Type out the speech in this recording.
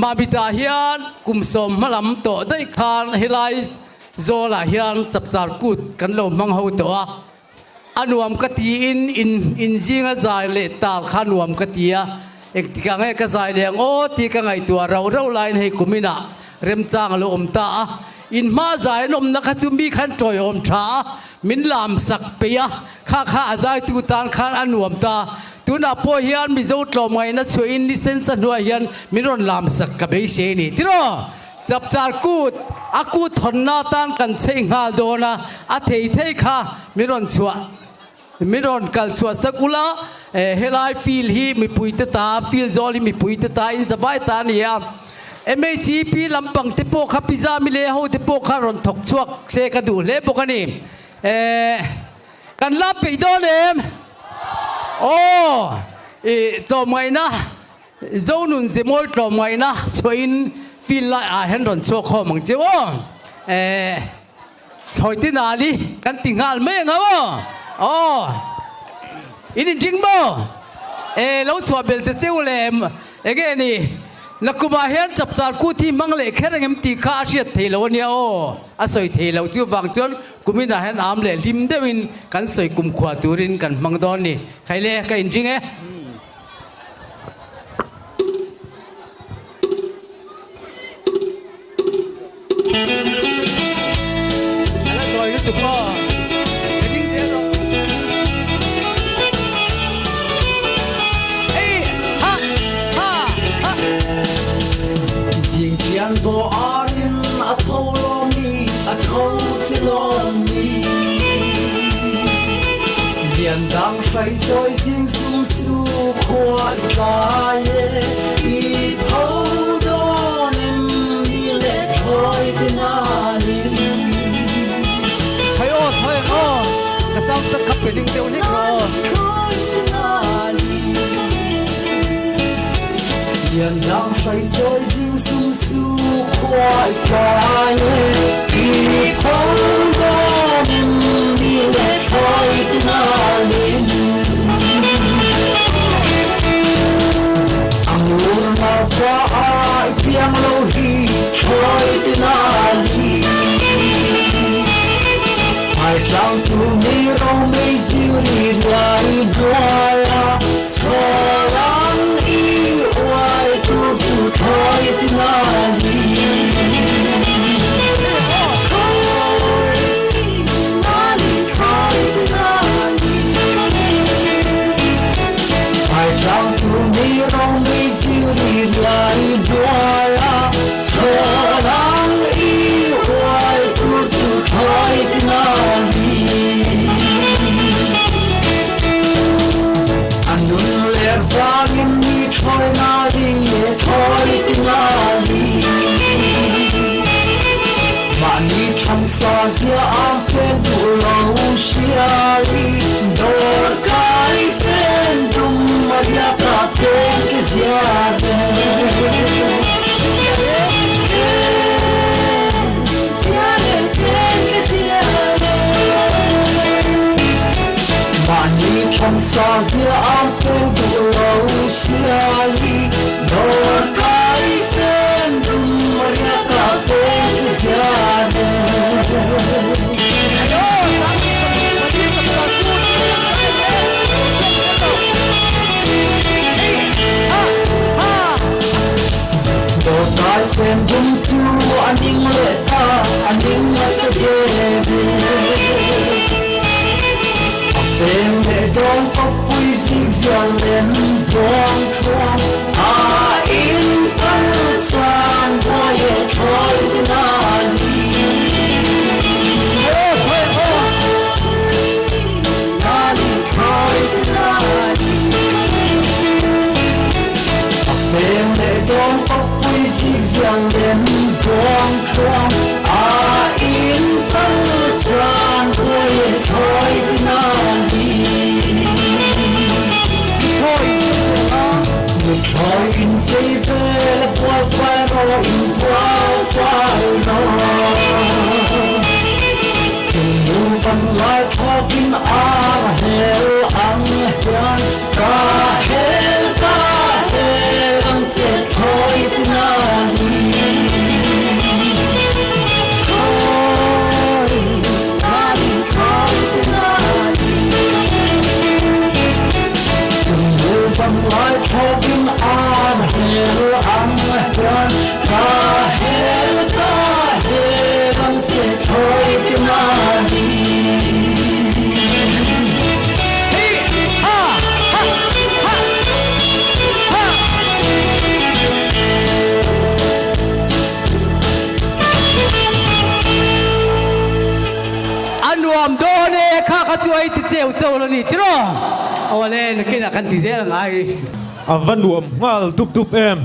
มาบิดาเฮียนกุมสมมาลำโตได้คานเฮลัยโซลาเฮียนจับจารกุดกันลมมังหูตัวอนุมกตีอินจิงใจเลตาขานวมกตีเอกติกังให้กระจายแดงโอตีกังให้ตัวเราไล่ให้กุมินะเริ่มจางลมตาอินมาใจนมนักจุมีขันจอยอมช้ามินลามสักเปียข้าใจตูตานขานอนุมตาตัวนับพอเฮียนมิโซตลมไงนัดช่วยอินดิเซนสันหัวเฮียนมิรอนลามสักกับเบเชนี่ที่รอจับจารกูดอากูทนนาตานกันเชิงฮาโดนะอาเทยค่ะมิรอนชัวมิรอนกัลชัวสักุละเฮลายฟิลฮีมีปุยตาฟิลโซลีมีปุยตาอินสบายตาเนี่ยMHP ลำปังเทปโปขับพิซามิเลหูเทปโปขารอนถกชวกเซกดูเล็บปกันนี่กันลับไปโดนเอ็มโอ้ตัวใหม่นะเจ้าหนุ่มจะมวยตัวใหม่นะช่วยฟิลไลเห็นรอนชวกข้อมังเจ้าช่วยที่นาลีกันติงหาลไม่เหรอโอ้อินจริงบ่แล้วชัวเบลเตเจ้าเล็มแกนี่นักกุมาเห็นจับตาคู่ที่มังเล่แค่เรื่องตีข้าเชียดเทลวันนี้โอ้อาศัยเทลที่ฟังจนกุมินาเห็นอามเล่ลิมเดวินกันสวยกุมขวาตูรินกันมังดอนนี่ใครเล่กันจริงอะไรสวยรู้สึกว่าจริงเสียหรอยังบ่อารินอัทโลมีอัทโลที่ลมีเรียนดังไฟจอยสิ่งสูงสู่ควาดกายอีพอดอนิมดีเล็กคอยที่นาลิมไทยโอ้ไทยโอ้กระซ้ำจะขับไปดึงเดียวนี่รอเรียนดังไฟจอยสิ่งสูงสู่ควายกายอีพอดอนิมดีเล็กคอยที่นาลิมอังลูนาฟ้าเพียงโลหิตคอยที่นาลิมไอ้เจ้าตัวนี้เราไม่จิริไลดวายสลังอีไว้ตัวสุดท้ายที่นาลีไอ้เจ้าตัวนี้เราไม่จิริไลดวายสลังอีไว้ตัวสุดท้ายที่นาลีVagin mi thoi nali thoi tinali Mani tham sa zia am fen tu lo shiari Dor kai fen dum maria ta fen ke ziade Ziade fen ke ziade Mani tham sa zia am fen tu Shali, dor kai fen dum maria ka fen ziade. Dor kai fen dum tu aning leta aning leta dede. Fen le dong kopui sig jalen dong kwam a in pan chan boy thoi dinali nali thoi dinali a fen le dong kopui sig jalen dong kwam a in pan chan boy thoi dinali Thoi in favor, the poor fire, in poor fire. To move on like walking our hell, hell, and take Thoi tonight. Tâm lai thô kim an hiểu âm huyền ta hiểu văn sẽ thôi tim na điอันวมโดเน่ข้าก็ช่วยติดเจ้าโจแล้วนี่ที่รอเอาเล่นกินกันติเจ้าไง Avan nuam ngal dup dup em